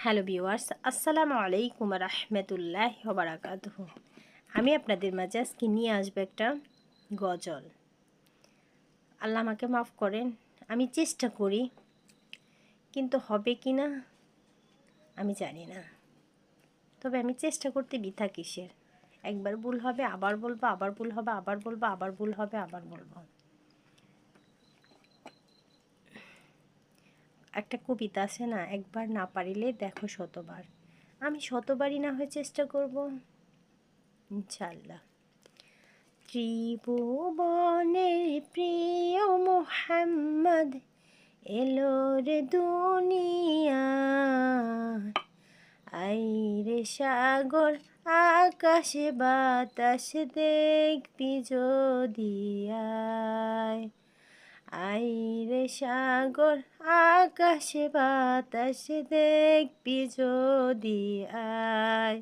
Hello viewers, আসসালামু আলাইকুম রাহমাতুল্লাহি ওয়া বারাকাতুহু। আমি আপনাদের মাঝে আজকে নিয়ে আসবো একটা গজল। আল্লাহ আমাকে মাফ করেন, আমি চেষ্টা করি, কিন্তু হবে কি না আমি জানি না। তবে আমি চেষ্টা করতে বৃথা কিসের? একবার ভুল হবে আবার বলবো, আবার ভুল হবে আবার বলবো, আবার ভুল হবে আবার বলবো। একটা কবিতা আছে না, একবার না পারিলে দেখো শতবার। আমি শতবারই না হয় চেষ্টা করব, ইনশাআল্লাহ। ত্রিভুবনের প্রিয় মোহাম্মদ এলো রে দুনিয়ায়। আইরে সাগর আকাশে বাতাসে দেখবি যদি আয়। আইরে সাগর আকাশে বাতাসে দেখবি যদি আয়।